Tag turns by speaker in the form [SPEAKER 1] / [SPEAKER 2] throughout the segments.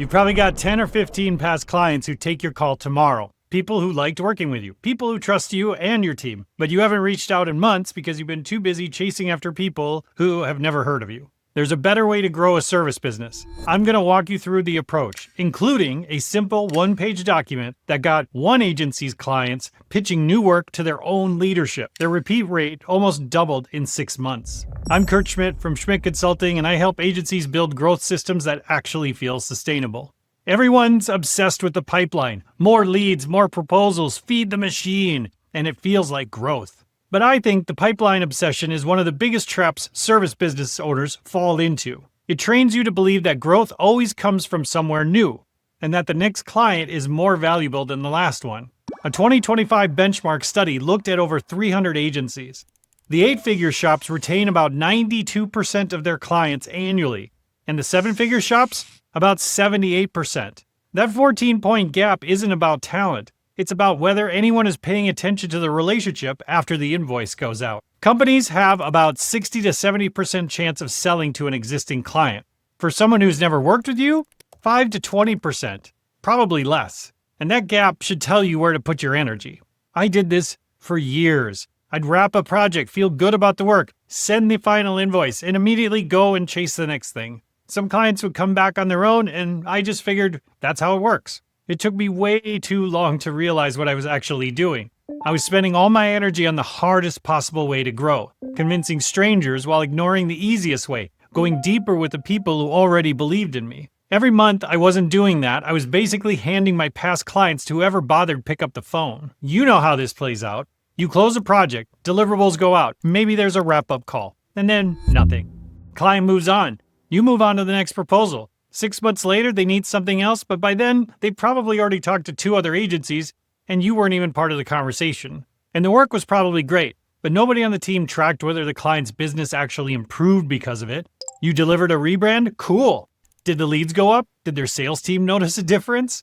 [SPEAKER 1] You've probably got 10 or 15 past clients who take your call tomorrow. People who liked working with you. People who trust you and your team. But you haven't reached out in months because you've been too busy chasing after people who have never heard of you. There's a better way to grow a service business. I'm going to walk you through the approach, including a simple one-page document that got one agency's clients pitching new work to their own leadership. Their repeat rate almost doubled in 6 months. I'm Kurt Schmidt from Schmidt Consulting, and I help agencies build growth systems that actually feel sustainable. Everyone's obsessed with the pipeline. More leads, more proposals, feed the machine, and it feels like growth. But I think the pipeline obsession is one of the biggest traps service business owners fall into. It trains you to believe that growth always comes from somewhere new, and that the next client is more valuable than the last one. A 2025 benchmark study looked at over 300 agencies. The 8-figure shops retain about 92% of their clients annually, and the 7-figure shops, about 78%. That 14-point gap isn't about talent. It's about whether anyone is paying attention to the relationship after the invoice goes out. Companies have about 60 to 70% chance of selling to an existing client. For someone who's never worked with you, 5 to 20%, probably less. And that gap should tell you where to put your energy. I did this for years. I'd wrap a project, feel good about the work, send the final invoice, and immediately go and chase the next thing. Some clients would come back on their own, and I just figured that's how it works. It took me way too long to realize what I was actually doing. I was spending all my energy on the hardest possible way to grow, convincing strangers while ignoring the easiest way, going deeper with the people who already believed in me. Every month I wasn't doing that. I was basically handing my past clients to whoever bothered pick up the phone. You know how this plays out. You close a project, deliverables go out, maybe there's a wrap-up call, and then nothing. Client moves on. You move on to the next proposal. 6 months later, they need something else, but by then, they probably already talked to 2 other agencies, and you weren't even part of the conversation. And the work was probably great, but nobody on the team tracked whether the client's business actually improved because of it. You delivered a rebrand? Cool. Did the leads go up? Did their sales team notice a difference?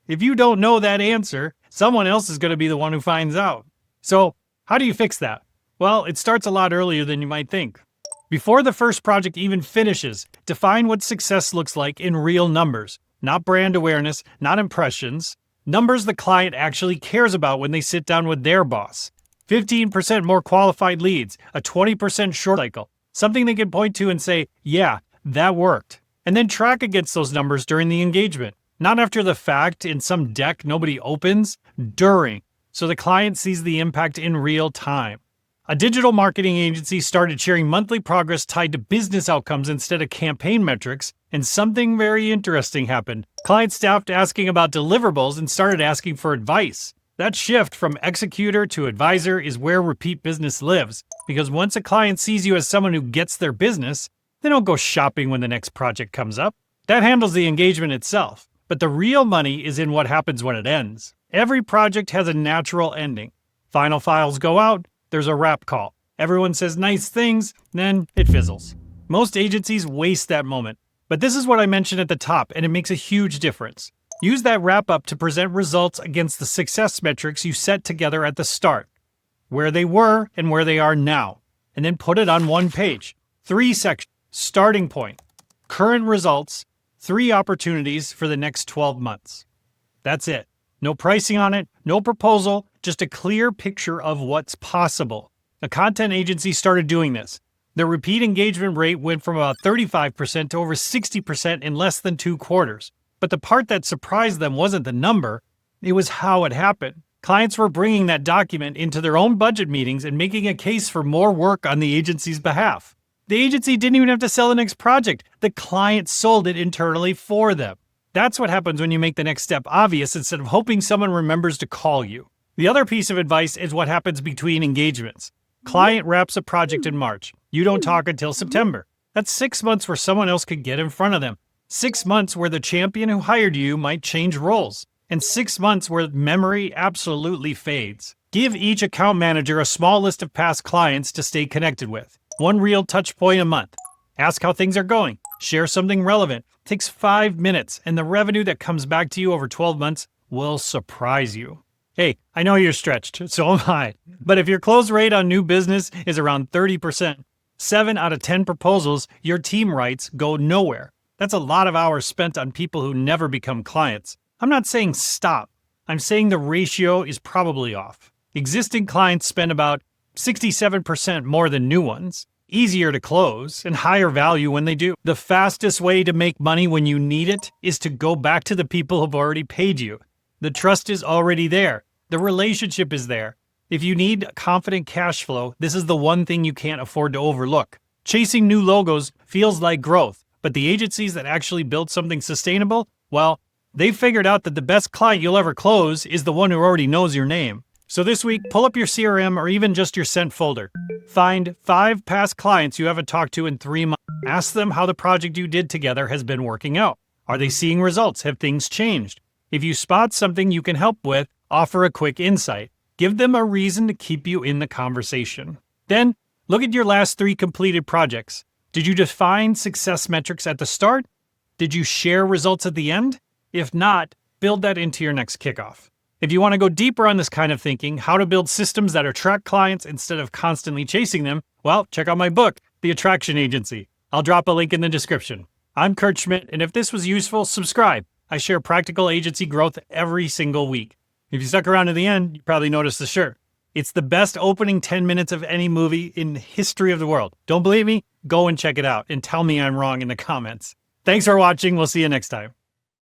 [SPEAKER 1] If you don't know that answer, someone else is going to be the one who finds out. So, how do you fix that? Well, it starts a lot earlier than you might think. Before the first project even finishes, define what success looks like in real numbers. Not brand awareness, not impressions. Numbers the client actually cares about when they sit down with their boss. 15% more qualified leads, a 20% short cycle. Something they can point to and say, yeah, that worked. And then track against those numbers during the engagement. Not after the fact in some deck nobody opens, during. So the client sees the impact in real time. A digital marketing agency started sharing monthly progress tied to business outcomes instead of campaign metrics, and something very interesting happened. Clients stopped asking about deliverables and started asking for advice. That shift from executor to advisor is where repeat business lives, because once a client sees you as someone who gets their business, they don't go shopping when the next project comes up. That handles the engagement itself, but the real money is in what happens when it ends. Every project has a natural ending. Final files go out. There's a wrap call. Everyone says nice things, then it fizzles. Most agencies waste that moment. But this is what I mentioned at the top, and it makes a huge difference. Use that wrap up to present results against the success metrics you set together at the start. Where they were and where they are now. And then put it on one page. 3 sections. Starting point. Current results. 3 opportunities for the next 12 months. That's it. No pricing on it, no proposal, just a clear picture of what's possible. A content agency started doing this. Their repeat engagement rate went from about 35% to over 60% in less than 2 quarters. But the part that surprised them wasn't the number, it was how it happened. Clients were bringing that document into their own budget meetings and making a case for more work on the agency's behalf. The agency didn't even have to sell the next project. The client sold it internally for them. That's what happens when you make the next step obvious instead of hoping someone remembers to call you. The other piece of advice is what happens between engagements. Client wraps a project in March. You don't talk until September. That's 6 months where someone else could get in front of them. 6 months where the champion who hired you might change roles. And 6 months where memory absolutely fades. Give each account manager a small list of past clients to stay connected with. 1 real touch point a month. Ask how things are going. Share something relevant. Takes 5 minutes, and the revenue that comes back to you over 12 months will surprise you. Hey, I know you're stretched, so am I. But if your close rate on new business is around 30%, 7 out of 10 proposals your team writes go nowhere. That's a lot of hours spent on people who never become clients. I'm not saying stop. I'm saying the ratio is probably off. Existing clients spend about 67% more than new ones, easier to close, and higher value when they do. The fastest way to make money when you need it is to go back to the people who've already paid you. The trust is already there. The relationship is there. If you need confident cash flow, this is the one thing you can't afford to overlook. Chasing new logos feels like growth, but the agencies that actually build something sustainable, well, they've figured out that the best client you'll ever close is the one who already knows your name. So this week, pull up your CRM or even just your sent folder. Find 5 past clients you haven't talked to in 3 months. Ask them how the project you did together has been working out. Are they seeing results? Have things changed? If you spot something you can help with, offer a quick insight. Give them a reason to keep you in the conversation. Then, look at your last 3 completed projects. Did you define success metrics at the start? Did you share results at the end? If not, build that into your next kickoff. If you want to go deeper on this kind of thinking, how to build systems that attract clients instead of constantly chasing them, well, check out my book, The Attraction Agency. I'll drop a link in the description. I'm Kurt Schmidt, and if this was useful, subscribe. I share practical agency growth every single week. If you stuck around to the end, you probably noticed the shirt. It's the best opening 10 minutes of any movie in the history of the world. Don't believe me? Go and check it out and tell me I'm wrong in the comments. Thanks for watching. We'll see you next time.